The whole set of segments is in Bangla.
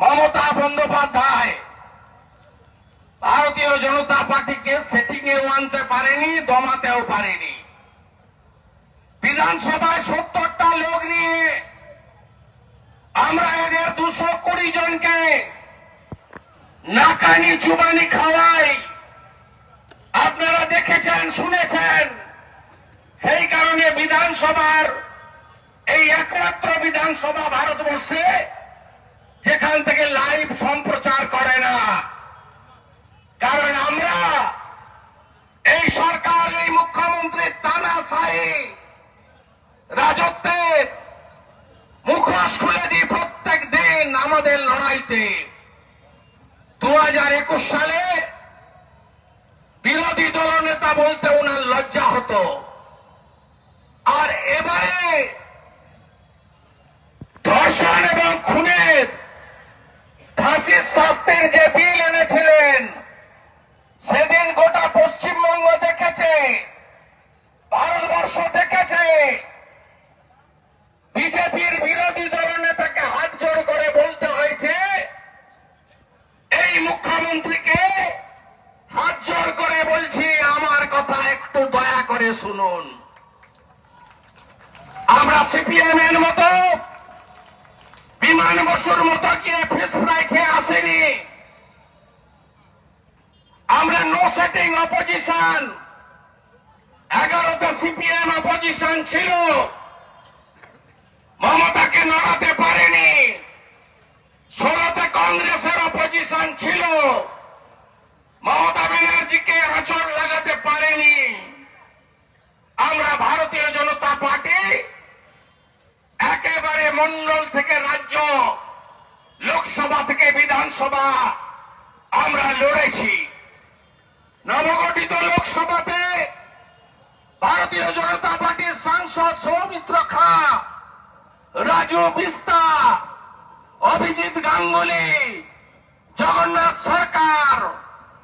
মমতা বন্দ্যোপাধ্যায় ভারতীয় জনতা পার্টিকে সেটিংয়েও আনতে পারেনি, দমাতেও পারেনি। বিধানসভায় 70টা লোক নিয়ে আমরা এদের 220 জনকে নাকানি চুবানি খাওয়াই। আপনারা দেখেছেন, শুনেছেন। সেই কারণে বিধানসভার এই একমাত্র বিধানসভা ভারতবর্ষে যেখান থেকে লাইভ সম্প্রচার করে না। কারণ আমরা এই সরকার, এই মুখ্যমন্ত্রীর তানাশাহী রাজত্বের মুখোশ খুলে দিই প্রত্যেক দিন আমাদের লড়াইতে। 2021 সালে বিরোধী দলনেতা বলতে ওনার লজ্জা হতো, আর এবারে ধর্ষণ এবং খুনের ফাঁসির শাস্তির যে বিল এনেছিলেন, সেদিন গোটা পশ্চিমবঙ্গ দেখেছে, ভারতবর্ষ দেখেছে। বিজেপির বিরোধী দলনেতাকে হাত জোড় করে বলতে হয়েছে, এই মুখ্যমন্ত্রীকে হাত জোড় করে বলছি, আমার কথা একটু দয়া করে শুনুন। আমরা সিপিএম এর মতো, বিমান বসুর মতো গিয়ে ফিশ ফ্রাই খেয়ে আসেনি। আমরা নো সেটিং অপোজিশন। 11তে সিপিএম অপোজিশন ছিল, মমতাকে নড়াতে পারেনি। 16তে কংগ্রেসের অপোজিশন ছিল, মমতা ব্যানার্জিকে আঁচড় লাগাতে পারেনি। আমরা ভারতীয় জনতা পার্টি একেবারে মন্ডল থেকে রাজ্য, লোকসভা থেকে বিধানসভা আমরা লড়েছি। নবগঠিত লোকসভাতে ভারতীয় জনতা পার্টির সাংসদ সৌমিত্র খা, রাজু বিস্তা, অভিজিৎ গাঙ্গুলি, জগন্নাথ সরকার,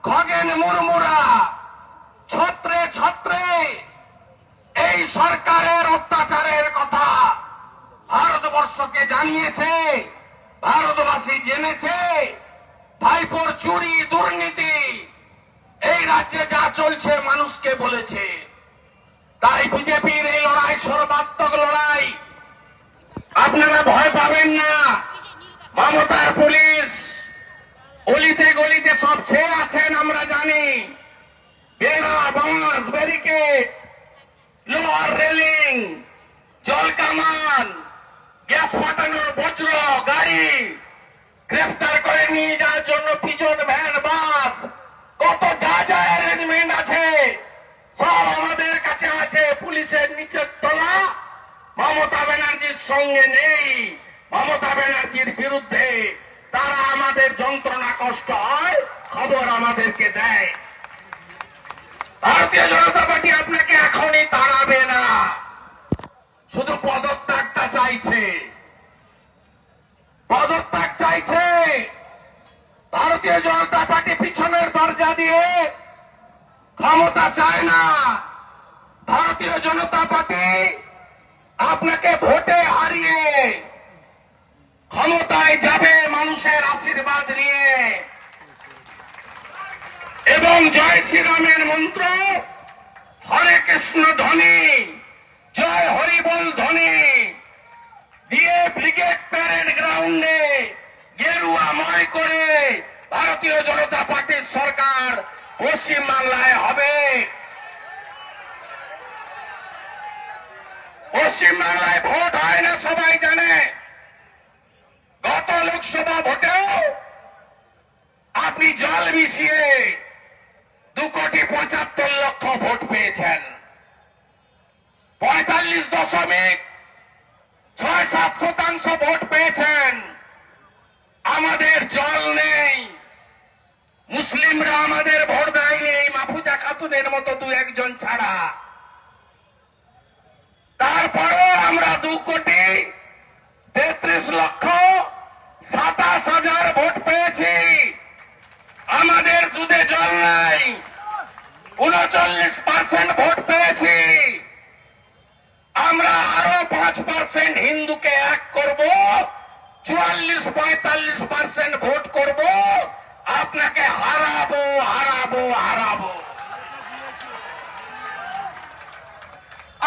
খগেন মুর্মুরা ছত্রে ছত্রে এই সরকারের অত্যাচারের কথা ভারতবর্ষকে জানিয়েছে, ভারতবাসী জেনেছে। ভাইপোর চুরি, দুর্নীতি এই রাজ্যে যা চলছে মানুষকে বলেছে। তাই বিজেপির এই লড়াই সর্বাত্মক লড়াই। আপনারা ভয় পাবেন না। মমতার পুলিশ অলিতে গলিতে সব ছেয়ে আছেন, আমরা জানি। বেড়া, বাঁশ, ব্যারিকেড, লোহার রেলিং, জল কামান, গ্যাস ফাটানোর বজ্র গাড়ি গ্রেফতার করে নিয়ে যাওয়ার জন্য পিজন ভ্যান, বাস, কত যা যা অ্যারেঞ্জমেন্ট আছে সব আমাদের কাছে আছে। পুলিশের নিচের তলা মমতা ব্যানার্জির সঙ্গে নেই, মমতা ব্যানার্জির বিরুদ্ধে। তারা আমাদের যন্ত্রণা কষ্ট হয় খবর আমাদেরকে দেয়। ভারতীয় জনতা পার্টি আপনাকে এখনই তাড়াবে না, শুধু পদত্যাগটা চাইছে, পদত্যাগ চাইছে। ভারতীয় জনতা পার্টি পিছনের দরজা দিয়ে ক্ষমতা চায় না। ভারতীয় জনতা পার্টি আপনাকে ভোটে হারিয়ে ক্ষমতায় যাবে মানুষের আশীর্বাদ নিয়ে, এবং জয় শ্রীরামের মন্ত্র, হরে কৃষ্ণ ধ্বনি, জয় হরিবল ধ্বনি দিয়ে ব্রিগেড প্যারেড গ্রাউন্ডে গেরুয়াময় করে ভারতীয় জনতা পার্টির সরকার পশ্চিমবাংলায় হবে। পশ্চিমবাংলায় ভোট হয় না সবাই জানে। গত লোকসভা ভোটেও আপনি জল মিশিয়ে 2,75,00,000 ভোট পেয়েছেন। 45.67% ভোট পেয়েছেন। আমাদের জল নেই, মুসলিমরা আমাদের ভোট দেয়নি, এই মাহফুজা খাতুনের মতো 2-1 ছাড়া। তারপরেও আমরা 2,33,27,000 ভোট পেয়েছি। আমাদের দুধে জল নাই, 39% ভোট পেয়েছি। আমরা আরো 5% হিন্দুকে এক করব, 44-45% ভোট করব, আপনাকে হারাবো হারাবো হারাবো।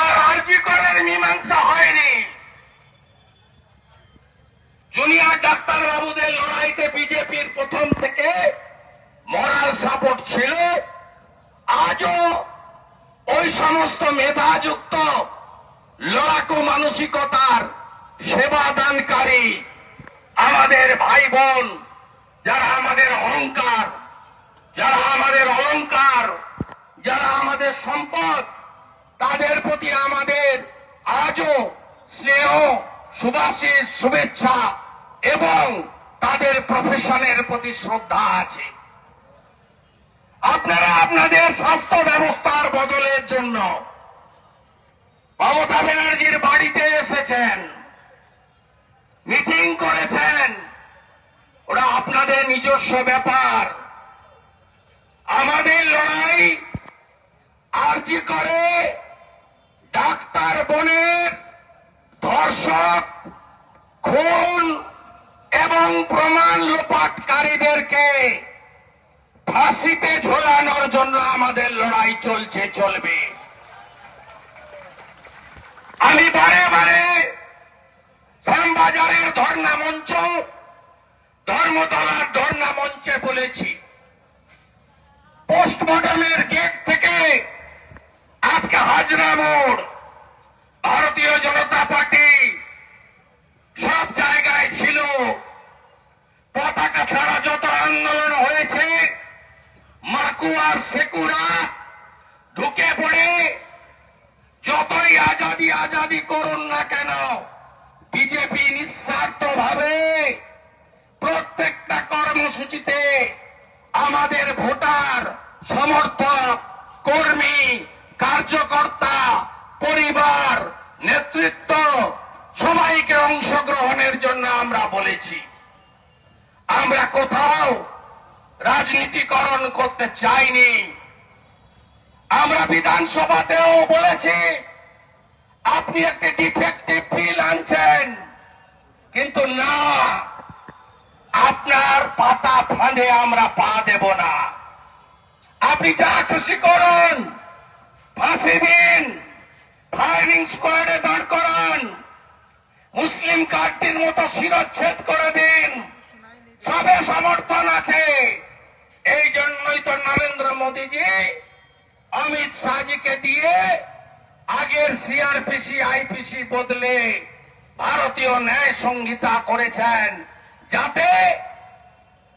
আর আরজি করের মীমাংসা হয়নি। জুনিয়র ডাক্তার বাবুদের লড়াইতে বিজেপির প্রথম থেকে মরাল সাপোর্ট ছিল। আজও ওই সমস্ত মেধাযুক্ত লড়াকু মানসিকতার সেবা দানকারী আমাদের ভাই বোন, যারা আমাদের অহংকার, যারা আমাদের অলংকার, যারা আমাদের সম্পদ, তাদের প্রতি আমাদের আজও স্নেহ, সুভাষিস, শুভেচ্ছা এবং তাদের প্রফেশনের প্রতি শ্রদ্ধা আছে। আপনারা আপনাদের স্বাস্থ্য ব্যবস্থার বদলের জন্য মমতা ব্যানার্জির বাড়িতে এসেছেন, মিটিং করেছেন, ওরা আপনাদের নিজস্ব ব্যাপার। আমাদের লড়াই আরজি করে ডাক্তার বোনের ধর্ষক, খুন এবং প্রমাণ লোপাটকারীদেরকে ফাঁসিতে ঝোলানোর জন্য আমাদের লড়াই চলছে, চলবে। আমি বারে বারে শ্যামবাজারের ধর্ণা মঞ্চ, ধর্মতলার ধর্ণা মঞ্চে বলেছি, পোস্টমর্টমের গেট থেকে আজকে হাজরা মোড়, ভারতীয় জনতা পার্টি সব জায়গায় ছিল। পতাকা ছাড়া যত আন্দোলন হয়েছে, মাকুয়ার সেকুরা ঢুকে পড়ে যতই আজাদি আজাদি করুন না কেন, বিজেপি নিঃস্বার্থ ভাবে প্রত্যেকটা কর্মসূচিতে আমাদের ভোটার, সমর্থক, কর্মী, কার্যকর্তা, পরিবার, নেতৃত্ব সবাইকে অংশগ্রহণের জন্য আমরা বলেছি। আমরা কোথাও রাজনীতিকরণ করতে চাইনি। আমরা বিধানসভাতেও বলেছি, আপনি একটি ডিফেক্টিভ বিল আনছেন, কিন্তু না, আপনার পাতা ফাঁদে আমরা পা দেব না। আপনি যা খুশি করুন, ফাঁসি দিন, ফায়ারিং স্কোয়াডে দাঁড় করান, মুসলিম কার্ডটির মতো শিরচ্ছেদ করে দিন, সবে সমর্থন আছে। এই জন্যই তো নরেন্দ্র মোদীজি অমিত শাহজিকে দিয়ে আগের সিআরপিসি আইপিসি বদলে ভারতীয় ন্যায় সংহিতা করেছেন, যাতে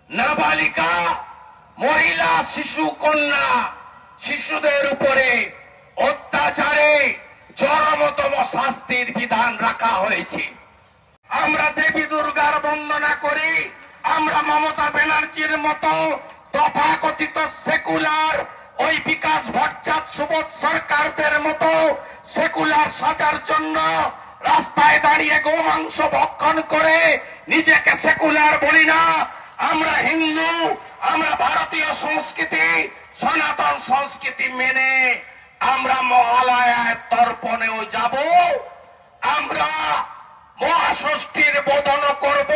নাবালিকা, মহিলা, শিশু, কন্যা, শিশুদের উপরে অত্যাচারে চরমতম শাস্তির বিধান রাখা হয়েছে। আমরা দেবী দুর্গার বন্দনা করি, আমরা মমতা ব্যানার্জির মতো তথাকথিত সেকুলার, ওই বিকাশ ভট্টাচার্য, সুবোধ সরকারদের মতো সেকুলার সাজার জন্য রাস্তায় দাঁড়িয়ে গোমাংস ভক্ষণ করে নিজেকে সেকুলার বলি না। আমরা হিন্দু, আমরা ভারতীয় সংস্কৃতি, সনাতন সংস্কৃতি মেনে আমরা মহালয়ার তর্পণেও যাব, আমরা মহাষষ্ঠীর বোধন করব,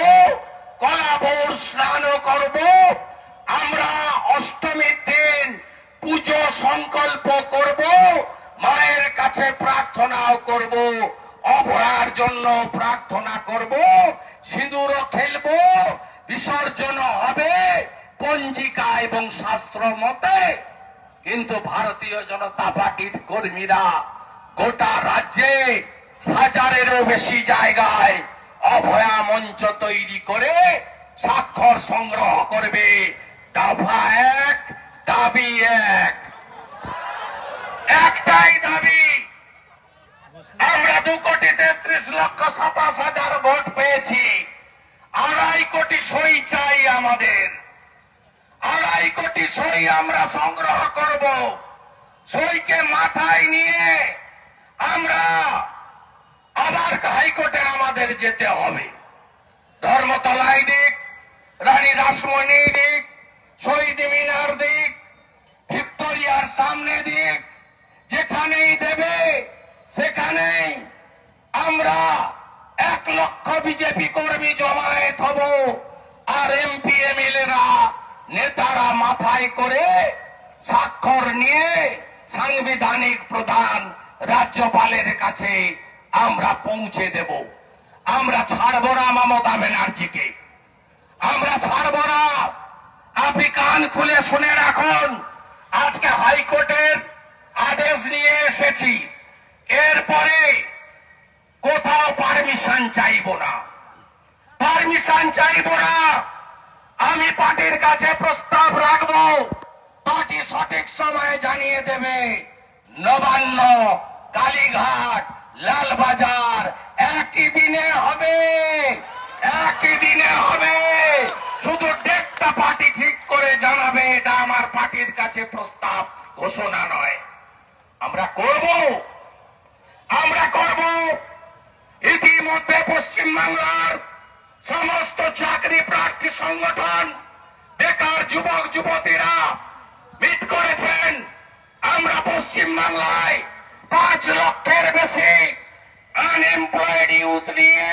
কলাবৌর স্নানও করব, আমরা অষ্টমীর দিন পুজো সংকল্প করব, মায়ের কাছে প্রার্থনাও করব, অভয়ার জন্য প্রার্থনা করব, সিঁদুরও খেলব, বিসর্জন হবে পঞ্জিকা এবং শাস্ত্র মতে। কিন্তু ভারতীয় জনতা পার্টির কর্মীরা গোটা রাজ্যে হাজারেরও বেশি জায়গায় অভয়া মঞ্চ তৈরি করে স্বাক্ষর সংগ্রহ করবে। দফা এক, দাবি এক, একটাই দাবি। আমরা 2,33,27,000 ভোট পেয়েছি, 2.5 কোটি সই চাই আমাদের। 2.5 কোটি সই আমরা সংগ্রহ করব। সইকে মাথায় নিয়ে আমরা আবার হাইকোর্টে আমাদের যেতে হবে। ধর্মতলায় দিক, রানী রাসমণি দিক, শহীদ মিনার দিক, ভিক্টোরিয়ার সামনে দিক, যেখানেই দেবে সেখানেই আমরা 1 লক্ষ বিজেপি কর্মী জমায়েত হব, আর এমপি এমএলএরা নেতারা মাথায় করে স্বাক্ষর নিয়ে সাংবিধানিক প্রধান রাজ্যপালের কাছে আমরা পৌঁছে দেব। আমরা ছাড়ব না মমতা ব্যানার্জিকে, আমরা ছাড়ব না। আপনি কান খুলে শুনে রাখুন, আজকে হাইকোর্টের আদেশ নিয়ে এসেছি, এরপরে কোথাও পারমিশন চাইব না, পারমিশন চাইব না। আমি পার্টির কাছে প্রস্তাব রাখব, পার্টি সঠিক সময়ে জানিয়ে দেবে। নবান্ন, কালীঘাট, লালবাজার একই দিনে হবে, একই দিনে হবে। শুধু ডেটটা পার্টি ঠিক করে জানাবে, এটা আমার পার্টির কাছে প্রস্তাব, ঘোষণা নয়। আমরা করব, আমরা করব। ইতিমধ্যে পশ্চিমবাংলার সমস্ত চাকরি প্রার্থী সংগঠন, বেকার যুবক যুবতীরা মিট করেছেন। আমরা পশ্চিমবাংলায় 5 লক্ষের বেশি আনএমপ্লয়েড ইউথ নিয়ে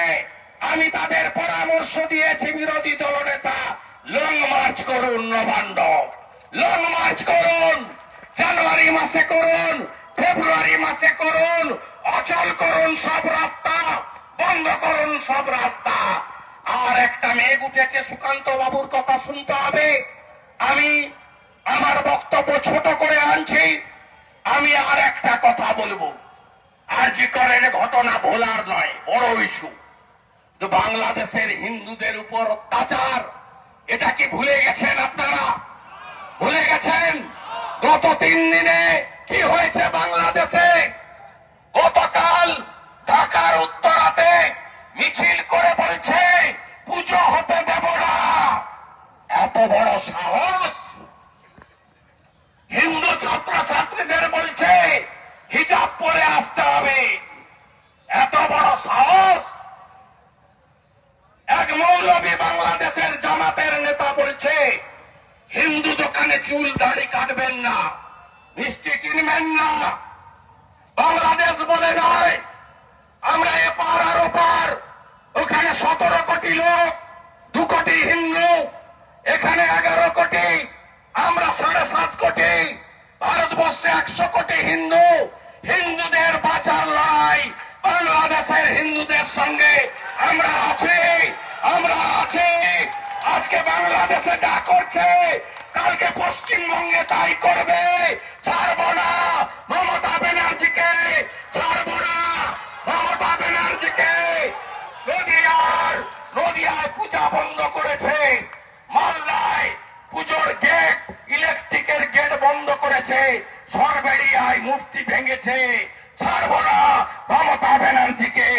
আমি তাদের পরামর্শ দিয়েছি, বিরোধী দলনেতা লং মার্চ করুন, নবান্ন লং মার্চ করুন, জানুয়ারি মাসে করুন, ফেব্রুয়ারি মাসে করুন, অচল করুন সব রাস্তা, বন্ধ করুন সব রাস্তা। আর একটা মেঘ উঠেছে, সুকান্ত বাবুর কথা শুনতে হবে। আমি আমার বক্তব্য ছোট করে আনছি, আমি আর একটা কথা বলবো। আরজি করের ঘটনা ভোলার নয়, বড় ইস্যু। তো বাংলাদেশের হিন্দুদের উপর অত্যাচার, এটা কি ভুলে গেছেন আপনারা? ভুলে গেছেন? গত 3 দিনে কি হয়েছে বাংলাদেশে? গতকাল ঢাকার উত্তরাতে মিছিল করে বলছে পুজো হতে দেব না। এত বড় সাহস! হিন্দু ছাত্রছাত্রীদের বলছে হিজাব পরে আসতে হবে, এত বড় সাহস! এক মৌলবী বাংলাদেশের জামাতের নেতা বলছে হিন্দু দোকানে চুল দাড়ি কাটবেন না, মিষ্টি কিনবেন না। বাংলাদেশ বলে নয়, আমরা এপার আর ওপার, ওখানে 17 কোটি লোক, 2 কোটি হিন্দু, এখানে 11 কোটি, আমরা 7.5 কোটি। ভারতবর্ষে 100 কোটি হিন্দু। হিন্দুদের বাঁচার লড়াই, বাংলাদেশের হিন্দুদের সঙ্গে আমরা আছি, আমরা আছি। আজকে বাংলাদেশে যা করছে, কালকে পশ্চিমবঙ্গে তাই করবে। ছাড়ব না মমতা ব্যানার্জিকে, ছাড়ব না মমতা ব্যানার্জিকে। নদিয়ায় পূজা বন্ধ করেছে, মালদায় পুজোর গেট, ইলেকট্রিকের গেট বন্ধ করেছে, সরবেড়িয়ায় মূর্তি ভেঙেছে। ছাড়ব না মমতা ব্যানার্জিকে,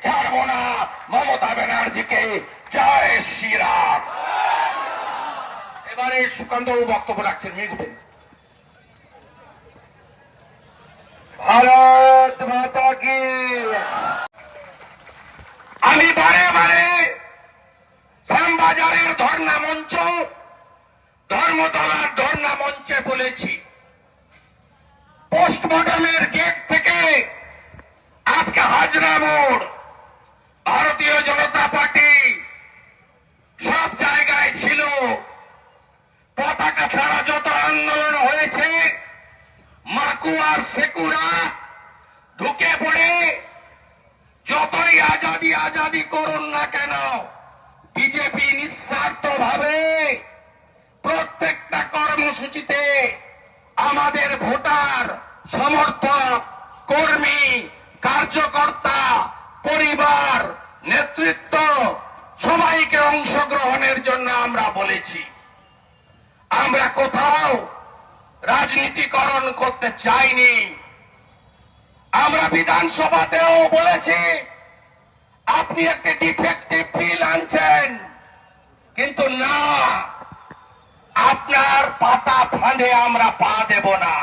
ছাড়ব না মমতা ব্যানার্জিকে। জয় শ্রীরাম। এবারে সুকান্তবাবু বক্তব্য রাখছেন, মেঘ উঠে গেছে। ভারত মাতা কি। আমি বারে বারে শ্যামবাজারের ধর্ণা মঞ্চ, ধর্মতলার ধর্ণা মঞ্চে বলেছি, পোস্টমর্টমের গেট থেকে আজকে হাজরা মোড়, ভারতীয় জনতা পার্টি সব জায়গায় ছিল। পতাকা ছাড়া যত আন্দোলন হয়েছে, মাকুয়ার সেকুরা ঢুকে পড়ে যতই আজাদি আজাদি করুন না কেন, বিজেপি নিঃস্বার্থ ভাবে প্রত্যেকটা কর্মসূচিতে আমাদের ভোটার, সমর্থক, কর্মী, কার্যকর্তা, পরিবার, নেতৃত্ব সবাইকে অংশগ্রহণের জন্য আমরা বলেছি। আমরা কোথাও রাজনীতিকরণ করতে চাইনি। আমরা বিধানসভাতেও বলেছি আপনি একটি ডিফেক্টিভ বিল আনছেন, কিন্তু না, আপনার পাতা ফাঁদে আমরা পা দেব না।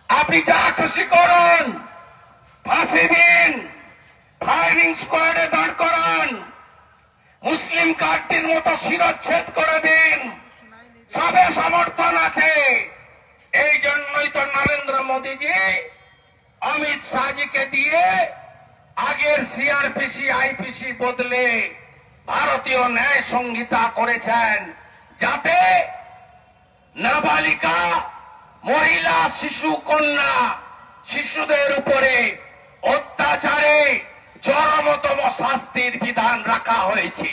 আপনি যা খুশি করুন, ফাঁসি দিন, ফায়ারিং স্কোয়াডে দাঁড় করান, মুসলিম কার্ডটির মতো শিরচ্ছেদ করে দিন, সবে সমর্থন আছে। এই জন্যই তো নরেন্দ্র মোদীজি অমিত শাহজিকে দিয়ে আগের সিআরপিসি আইপিসি বদলে ভারতীয় ন্যায় সংহিতা করেছেন, যাতে নাবালিকা, মহিলা, শিশু, কন্যা, শিশুদের উপরে অত্যাচারে চরমতম শাস্তির বিধান রাখা হয়েছে।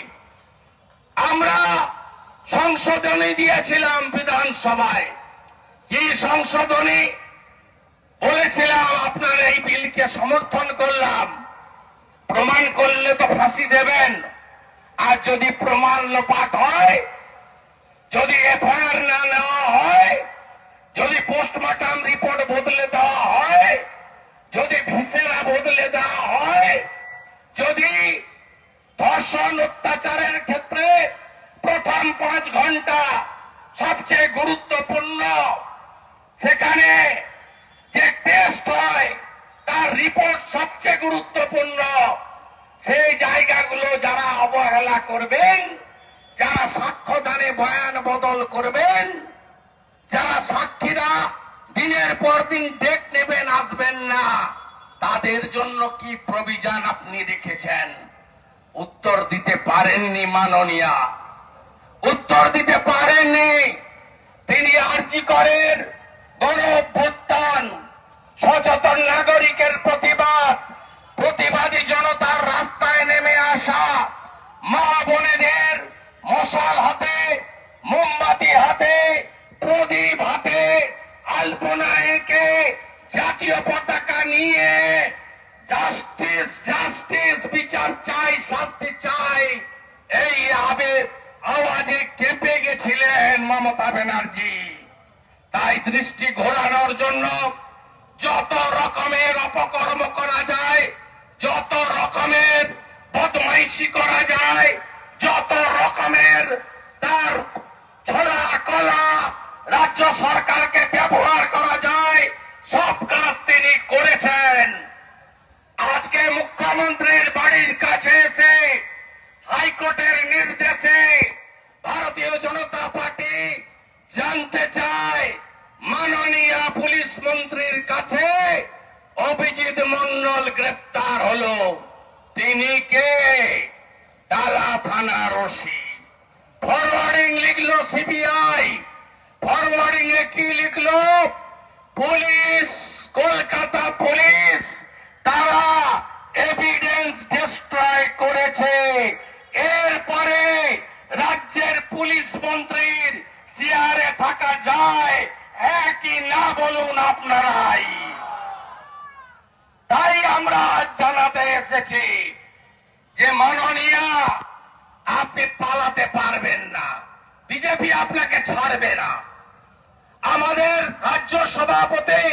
আমরা সংশোধনী দিয়েছিলাম বিধানসভায়। কি সংশোধনী? বলেছিলাম আপনার এই বিলকে সমর্থন করলাম, প্রমাণ করলে তো ফাঁসি দেবেন, আর যদি প্রমাণ লোপাট হয়, যদি এফআইআর না নেওয়া হয়, যদি পোস্টমর্টম রিপোর্ট বদলে দেওয়া হয়, যদি ভিসেরা বদলে দেওয়া হয়, যদি ধর্ষণ অত্যাচারের ক্ষেত্রে প্রথম 5 ঘন্টা সবচেয়ে গুরুত্বপূর্ণ, সেখানে যে টেস্ট হয় তার রিপোর্ট সবচেয়ে গুরুত্বপূর্ণ, সেই জায়গাগুলো যারা অবহেলা করবেন, যারা সাক্ষ্যদানে বয়ান বদল করবেন, যারা সাক্ষীরা দিনের পর দিন ডেট নেবেন, আসবেন না, তাদের জন্য কি প্রভিশন আপনি রেখেছেন? উত্তর দিতে পারেননি মাননীয়া, উত্তর দিতে পারেননি। তিনি আরজি করেন গণঅভ্যুত্থান, সচেতন নাগরিকের প্রতিবাদ, প্রতিবাদী জনতার রাস্তায় নেমে আসা, মা বোনেদের মশাল হাতে, মোমবাতি হাতে, প্রদীপ হাতে, আলপনা এঁকে, জাতীয় পতাকা নিয়ে জাস্টিস জাস্টিস, বিচার চাই, শাস্তি চাই, এই আওয়াজে কেঁপে গেছিলেন মমতা ব্যানার্জি। তাই দৃষ্টি ঘোরানোর জন্য যত রকমের অপকর্ম করা যায়, যত রকমের বদমাইশি করা যায়, যত রকমের তার ছড়া কলা রাজ্য সরকারকে ব্যবহার করা যায়, সব কাজ তিনি করেছেন। আজকে মুখ্যমন্ত্রীর বাড়ির কাছে এসে হাইকোর্টের নির্দেশে ভারতীয় জনতা পার্টি জানতে চায়, মাননীয় পুলিশ মন্ত্রীর কাছে অভিজিৎ মন্ডল গ্রেপ্তার হলো, তিনি কে? ডালা থানার ওসি। ফরওয়ার্ডিং লিখলো সিবিআই, ফরওয়ার্ডিং এ কি লিখলো? পুলিশ, কলকাতা পুলিশ, তারা এভিডেন্স ডিস্ট্রয় করেছে। এরপরে রাজ্যের পুলিশ মন্ত্রীর চেয়ারে থাকা যায়, একই না বলুন আপনারাই। তাই আমরা জানাতে এসেছি যে মাননীয়া, আপনি পালাতে পারবেন না, বিজেপি আপনাকে ছাড়বে না। আমাদের রাজ্য সভাপতি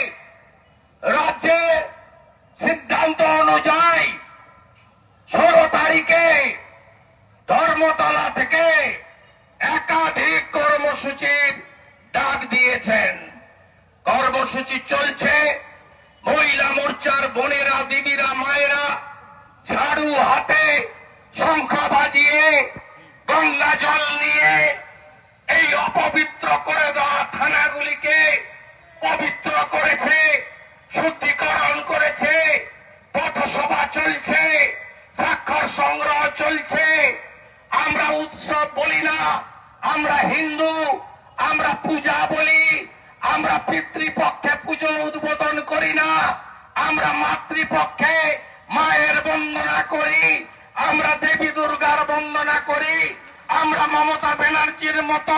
রাজ্যে সিদ্ধান্ত অনুযায়ী 16 তারিখে ধর্মতলা থেকে একাধিক কর্মসূচির ডাক দিয়েছেন। কর্মসূচি চলছে। মহিলা মোর্চার বোনেরা, দিদিরা, মায়েরা ঝাড়ু হাতে, শঙ্খ বাজিয়ে, গঙ্গা জল নিয়ে এই অপবিত্র করে দেওয়া থানাগুলিকে পবিত্র করেছে, শুদ্ধিকরণ করেছে। পথসভা চলছে, স্বাক্ষর সংগ্রহ চলছে। আমরা উৎসব বলি না, আমরা হিন্দু, আমরা পূজা বলি। আমরা পিতৃপক্ষে পুজো উদ্বোধন করি না, আমরা মাতৃপক্ষে মায়ের বন্দনা করি, আমরা দেবী দুর্গার বন্দনা করি। আমরা মমতা ব্যানার্জির মতো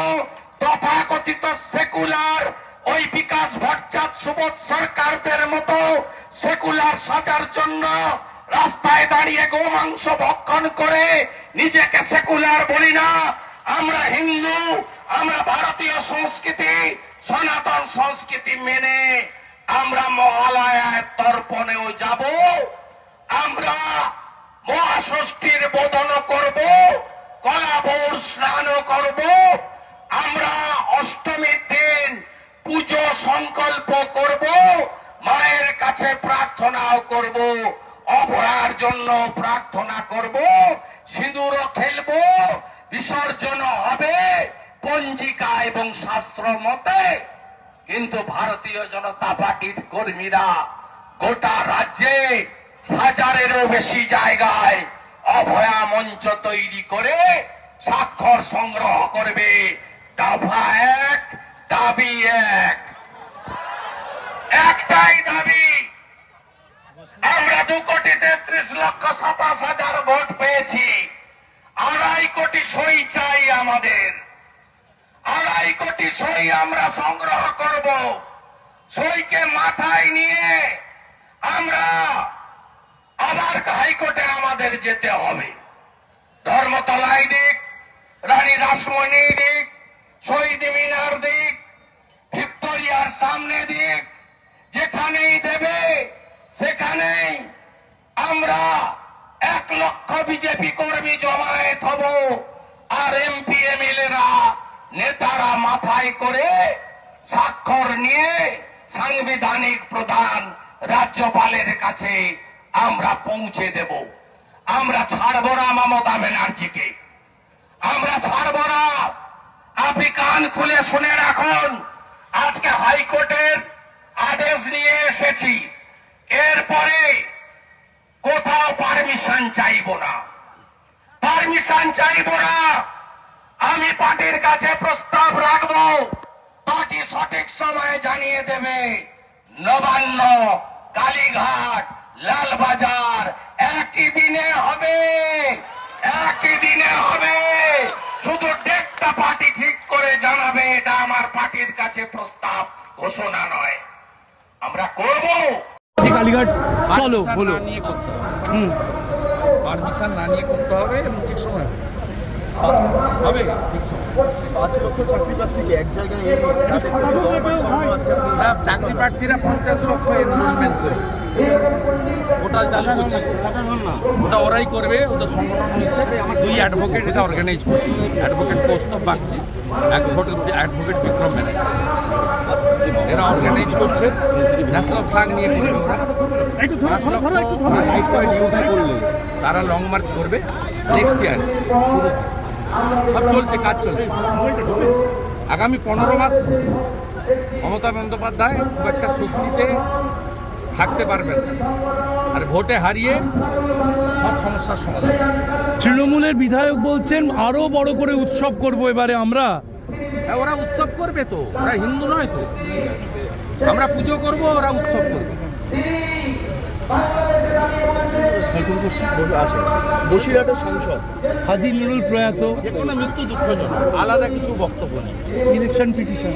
তথাকথিত সেকুলার, ওই বিকাশ ভট্টাচার্য, সুবোধ সরকারদের মতো সেকুলার সাজার জন্য রাস্তায় দাঁড়িয়ে গোমাংস ভক্ষণ করে নিজেকে সেকুলার বলি না। আমরা হিন্দু, আমরা ভারতীয় সংস্কৃতি, সনাতন সংস্কৃতি মেনে আমরা মহালয়ার তর্পণেও যাব, আমরা মহাষষ্ঠীর বোধন করব, কলাবৌর স্নানও করব, আমরা অষ্টমীর দিন পুজো সংকল্প করব, মায়ের কাছে প্রার্থনাও করব, অভয়ার জন্য প্রার্থনা করব, সিঁদুরও খেলব, বিসর্জন হবে পঞ্জিকা এবং শাস্ত্র মতে। কিন্তু ভারতীয় জনতা পার্টির কর্মীরা গোটা রাজ্যে হাজারেরও বেশি জায়গায় অভয়া মঞ্চ তৈরি করে স্বাক্ষর সংগ্রহ করবে। দফা এক, দাবি এক, একটাই দাবি। আমরা 2,33,27,000 ভোট পেয়েছি। 2.5 কোটি সই চাই আমাদের। 2.5 কোটি সই আমরা সংগ্রহ করব। সইকে মাথায় নিয়ে আমরা আবার হাইকোর্টে আমাদের যেতে হবে। ধর্মতলায় দিক, রানী রাসমণি দিক, শহীদ মিনার দিক, ভিক্টোরিয়ার সামনে দিক, যেখানেই দেবে সেখানেই আমরা 1 লক্ষ বিজেপি কর্মী জমায়েত হব। আর এমপি এমএলএরা নেতারা মাথায় করে স্বাক্ষর নিয়ে সাংবিধানিক প্রধান রাজ্যপালের কাছে আমরা পৌঁছে দেব। আমরা ছাড়ব না মমতা ব্যানার্জিকে, আমরা ছাড়ব না। আপনি কান খুলে শুনে রাখুন, আজকে হাইকোর্টের আদেশ নিয়ে এসেছি। এরপরে কোথাও পারমিশন চাইব না, পারমিশন চাইব না। আমি পার্টির কাছে প্রস্তাব রাখব, পার্টি সঠিক সময় জানিয়ে দেবে। নবান্ন, কালীঘাট, লালবাজার একই দিনে হবে, একই দিনে হবে। শুধু ডেটটা পার্টি ঠিক করে জানাবে। এটা আমার পার্টির কাছে প্রস্তাব, ঘোষণা নয়। আমরা করব। কালীঘাট চলো বলো। পারমিশন না নিয়ে করতে হবে এবং ঠিক সময় হবে, ঠিক সময়। 5 লক্ষ চাকরি প্রার্থীকে এক জায়গায় এনে তাদের থেকে না, চাকরি প্রার্থীরা 50 লক্ষ এনরোলমেন্ট করে ওটা চালু করছে। ওটা ওরাই করবে, ওদের সংগঠন হয়েছে। 2 অ্যাডভোকেট এটা অর্গানাইজ করছে। অ্যাডভোকেট কৌস্তব বাগচি, অ্যাডভোকেট বিক্রম ব্যানার্জি, এরা অর্গানাইজ করছে। ন্যাশনাল ফ্ল্যাগ নিয়ে করবে ওরা। 5 লক্ষ করলে তারা লং মার্চ করবে নেক্সট ইয়ার শুরু। সব চলছে, কাজ চলছে। আগামী 15 মাস মমতা বন্দ্যোপাধ্যায় খুব একটা স্বস্তিতে থাকতে পারবেন না। আর ভোটে হারিয়ে সব সমস্যার সমাধান। তৃণমূলের বিধায়ক বলছেন আরো বড় করে উৎসব করব এবারে আমরা। হ্যাঁ, ওরা উৎসব করবে তো, ওরা হিন্দু নয় তো। আমরা পুজো করব, ওরা উৎসব করবে। আছে বসিরহাটের সাংসদ হাজী নুরুল প্রয়াত, যে কোনো মৃত্যু দুঃখজনক, আলাদা কিছু বক্তব্য নেই। ইলেকশন পিটিশন,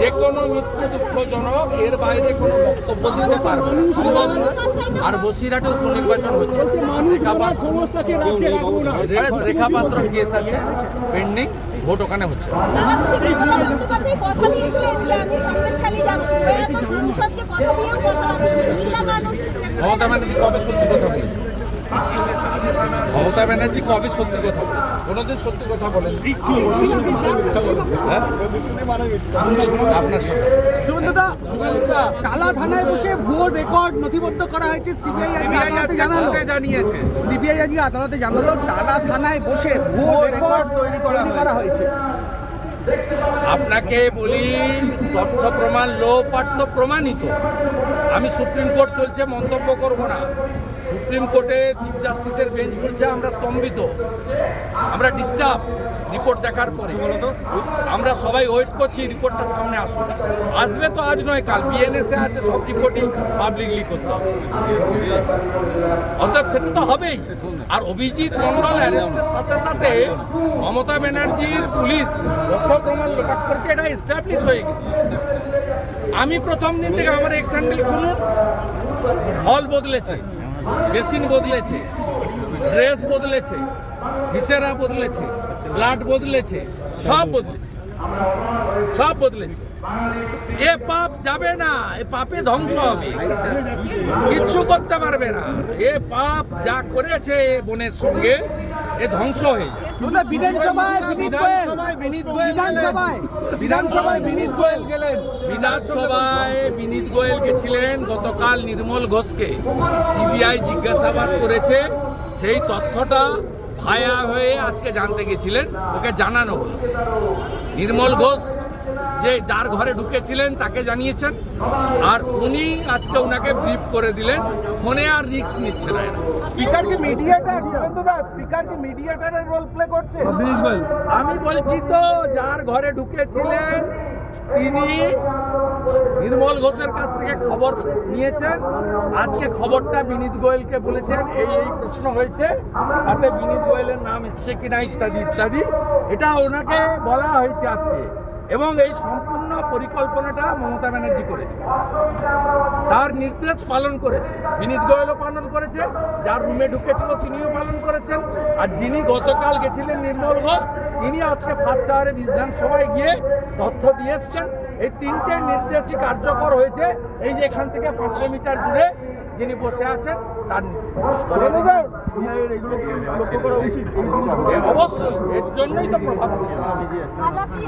যে কোনো মৃত্যু দুঃখজনক, এর বাইরে কোনো বক্তব্য দিতে পারবে না, সম্ভব না। আর বসিরহাটে উপনির্বাচন হচ্ছে, রেখাপাত্র কেস আছে পেন্ডিং, ভোট ওখানে হচ্ছে। মমতা ব্যানার্জি কবে সত্যি কথা বলেছে? মমতা ব্যানার্জি কবে সত্যি কথা বলেছে? কোনোদিন সত্যি কথা বলেন? আপনার সাথে সুমন্তদা, টালা থানায় বসে ভুয়ো রেকর্ড নথিবদ্ধ করা হয়েছে। সিবিআই জানিয়েছে, সিবিআই আজকে আদালতে জানালো টালা থানায় বসে ভুয়ো রেকর্ড তৈরি করা হয়েছে। আপনাকে বলি, তথ্য প্রমাণ লোপাট প্রমাণিত। আমি সুপ্রিম কোর্ট চলছে, মন্তব্য করব না। সুপ্রিম কোর্টে চিফ জাস্টিসের বেঞ্চ বলছে আমরা স্তম্ভিত, আমরা ডিস্টার্ব রিপোর্ট দেখার পরে। আমরা সবাই ওয়েট করছি রিপোর্টটা সামনে আসুক। আসবে তো আজ নয় কাল, বিএনএসএ আছে, সব রিপোর্টই পাবলিকলি করতে হবে। অতএব সেটা তো হবেই। আর অভিজিৎ মন্ডল অ্যারেস্টের সাথে সাথে মমতা ব্যানার্জির পুলিশ তথ্য প্রমাণ লোপাট করেছে, এটা এস্টাবলিশ হয়ে গেছে। আমি প্রথম দিন থেকে আমার এক্স হ্যান্ডেল খুলুন, হল বদলেছে, বেসিন বদলেছে, ড্রেস বদলেছে, ভিসেরা বদলেছে, ব্লাড বদলেছে, সব বদলেছে, সব বদলেছে। এ পাপ যাবে না, এ পাপে ধ্বংস হবে, কিচ্ছু করতে পারবে না। এ পাপ যা করেছে বোনের সঙ্গে, এ ধ্বংস হয়ে যায়। বিধানসভায় বিনীত গোয়েল গেছিলেন গতকাল নির্মল ঘোষকে সিবিআই জিজ্ঞাসাবাদ করেছে। সেই তথ্যটা ভায়া হয়ে আজকে জানতে গেছিলেন, ওকে জানানো হলো। নির্মল ঘোষ যে যার ঘরে ঢুকেছিলেন তাকে জানিয়েছেন, আর উনি আজকে ওনাকে ব্রিফ করে দিলেন, ফোনে আর রিস্ক নিচ্ছে না এরা। স্পিকার কি মিডিয়েটর শুভেন্দু দা, স্পিকার কি মিডিয়েটরের রোল প্লে করছে? আমি বলছি তো, যার ঘরে ঢুকেছিলেন তিনি নির্মল ঘোষের কাছ থেকে খবর নিয়েছেন, আজকে খবরটা বিনীত গোয়েলকে বলেছেন, এই প্রশ্ন হয়েছে, তাতে বিনীত গোয়েলের নাম এসছে কিনা ইত্যাদি ইত্যাদি, এটা ওনাকে বলা হয়েছে আজকে। এবং এই সম্পূর্ণ পরিকল্পনাটা মমতা ব্যানার্জি করেছে, তার নির্দেশ পালন করেছে, বিনীত গোয়েলও পালন করেছে, যার রুমে ঢুকেছিল তিনিও পালন করেছেন, আর যিনি গতকাল গেছিলেন নির্মল ঘোষ, তিনি আজকে ফার্স্ট আওয়ারে বিধানসভায় গিয়ে তথ্য দিয়ে এসছেন। এই তিনটে নির্দেশই কার্যকর হয়েছে। এই যে এখান থেকে 500 মিটার দূরে যিনি বসে আছেন তার শুভেন্দু দা, সিবিআইয়ের এগুলো কি লক্ষ্য করা উচিত? এই জিনিসগুলো অবশ্যই এর জন্যই তো প্রভাব। আগামী